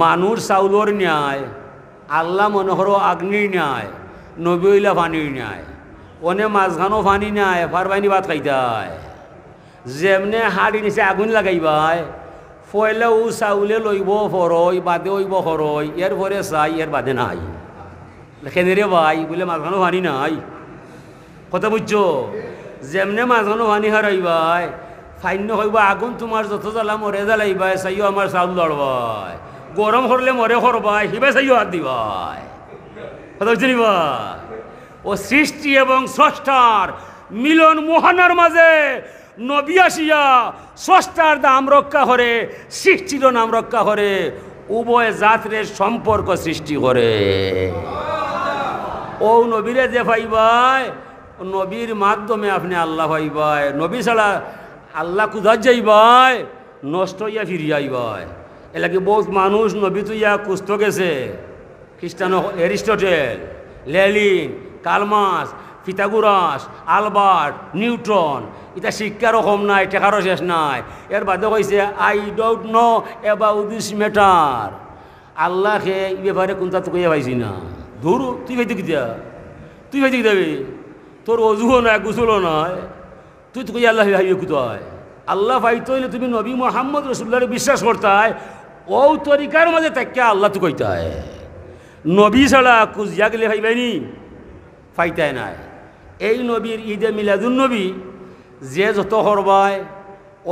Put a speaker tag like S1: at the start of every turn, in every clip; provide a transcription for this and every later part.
S1: মানুষ চাউলর ন্যায়, আল্লাহ মনোহর আগ্নির ন্যায়, নবী হইলা পানির ন্যায়। অনে মাঝখানো পানি নাই, পারবাইনি ভাত খাইতায়। যেমনে হাড়ি নিচে আগুন লাগাইবাই, ফয়লা ও চাউলে লইব ফরই, বাদে হইব ফরই, এরপরে চাই, এর বাদে নাই। খেনেরে ভাই বলে মাঝখানো পানি নাই, কথা বুঝছো? যেমনে মাঝখানো পানি হারাইবাই, ফাইন্য হইব আগুন তোমার যত জ্বালা মরে জ্বালাইবাই, চাইও আমার চাউল লড়বাই। গরম করলে মরে করবাই, হিবাই চাইও হাত দিবাই, কথা বুঝছি নি ভাই? ও সৃষ্টি এবং স্রষ্টার মিলন মোহনার মাঝে নবী আসিয়া স্রষ্টার নাম রক্ষা করে, সৃষ্টির নাম রক্ষা করে, উভয় জাতের সম্পর্ক সৃষ্টি করে। ও নবীরে যে পাইবাই, নবীর মাধ্যমে আপনি আল্লাহ পাইবাই। নবী ছাড়া আল্লাহ কুদার যাইবাই, নষ্ট হইয়া ফিরিয়া আইবাই। এলাকি বহুত মানুষ নবী তো ইয়া কুস্ত গেছে, খ্রিস্টান এরিস্টটেল, লেলিন, কালমাস, পিথাগোরাস, আলবার্ট, নিউটন, এটা শিক্ষারও কম নাই, টেকারও শেষ নাই। এর বাদে কইছে I don't know about this matter. আল্লাহকে এই ব্যাপারে কোনটা তো কইয়া পাইছি না। ধরু তুই ভাইতে কি দিয়া, তুই ভাইতে কি দেবি? তোর অজুও নয়, গুসলও নয়, তুই তো কই আল্লাহ ভাইবে কোথায়? আল্লাহ ভাইতে হইলে তুমি নবী মোহাম্মদ রসুল্লাহরে বিশ্বাস করতায়, ও তরিকার মাঝে তাকে আল্লাহ তো কইতায়। নবী ছাড়া কুজিয়া গেলে ভাইবাইনি, ফাইতায় নাই। এই নবীর ঈদে মিলাদুন নবী যে যত করবায়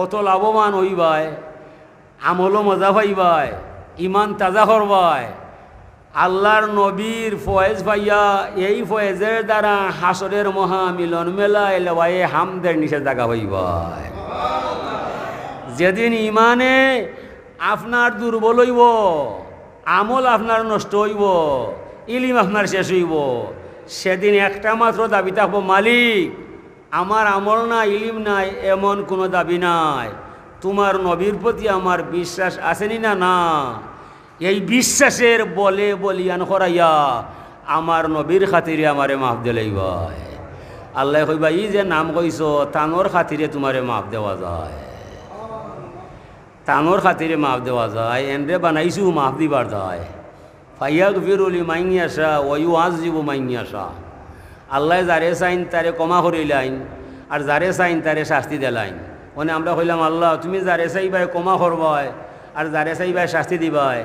S1: অত লাভবান হইবায়, আমলও মজা পাইবায়, ইমান তাজা করবায়। আল্লাহর নবীর ফয়েজ পাইয়া এই ফয়েজের দ্বারা হাসরের মহা মিলন মেলা এলাবাই হামদের নিষেধাজ্ঞা হইবায়। যেদিন ইমানে আপনার দুর্বল হইব, আমল আপনার নষ্ট হইব, ইলিম আপনার শেষ হইব, সেদিন একটা মাত্র দাবি থাকবো, মালিক আমার আমল নাই, ইলিম নাই, এমন কোনো দাবি নাই। তোমার নবীর প্রতি আমার বিশ্বাস আসেনি না? না। এই বিশ্বাসের বলে বলিয়ান করাইয়া আমার নবীর খাতিরে আমারে মাফ দিলেইবাই। আল্লাহ কইবা ই যে নাম কইস তানোর খাতিরে তোমারে মাফ দেওয়া যায়, তানোর খাতিরে মাফ দেওয়া যায়। এনরে বানাইছু মাফ দিবার যায়। ফাইয়াক ফিরুলি মাইনিয়াসা ওয়ু আজ জীব মাইনিয়াসা। আল্লাহ যারে চাইন তারে কমা করিলাইন, আর যারে চাইন তারে শাস্তি দিলাইন। মানে আমরা কইলাম আল্লাহ তুমি যারে চাইবাই কমা করবাই, আর যারে চাইবাই শাস্তি দিবাই।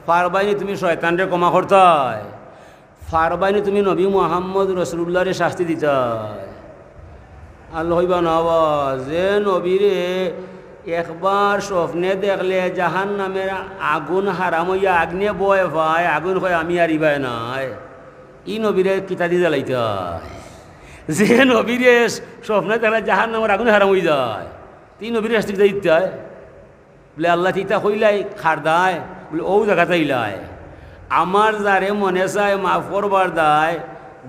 S1: পারবাইনি তুমি শয়তানরে কমা করতাই, পারবাইনি তুমি নবী মুহাম্মদ রসুল্লাহরে শাস্তি দিতাই। আল্লাহ হইবা না যে নবীরে একবার স্বপ্নে দেখলে জাহান নামের আগুন হারাম হইয়া আগ্নে বয় ভাই, আগুন হয় আমি আরিবাই নাই, ই নবীরে কিতা দিয়ে জ্বালাইতাই। যে নবীরে স্বপ্নে দেখলে জাহান নামের আগুন হারাম হয়ে যায়, তিন নবীরে শাস্তি দিতে বলে আল্লাহ তিতা হইলাই খার দায় বলে ও জায়গাতে ইলাই। আমার যারে মনে চায় মাফ করবার দায়,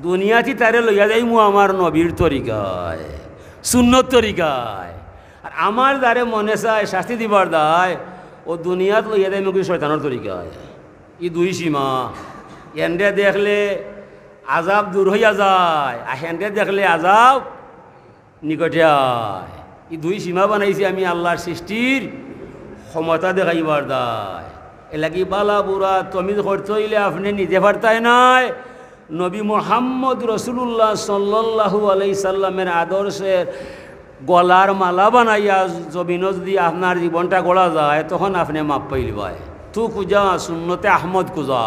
S1: দুনিয়াতে তারে লইয়া যাইমু আমার নবীর তরিকায়, সুন্নত তরিকায়। আর আমার যারে মনে চায় শাস্তি দিবার দায়, ও দুনিয়াত লইয়া দেয় মুখী শয়তানোর তরিকায়। ই দুই সীমা। এনরে দেখলে আজাব দূর হইয়া যায়, আর হেনরে দেখলে আজাব নিকটে আয়। ই দুই সীমা বানাইছি আমি আল্লাহর সৃষ্টির ক্ষমতা দেখাইবার দায়। এলাকি বালা বুড়া তমিজ করতে হইলে আপনি নিজে পারতায় নাই, নবী মুহাম্মদ রসুল্লাহ সাল্লাল্লাহু আলাইহি সাল্লামের আদর্শের গলার মালা বানাইয়া জমিন যদি আপনার জীবনটা গড়া যায়, তখন আপনি মাপ পাইলিবাই। তু কুজা সুন্নতে আহমদ কুজা।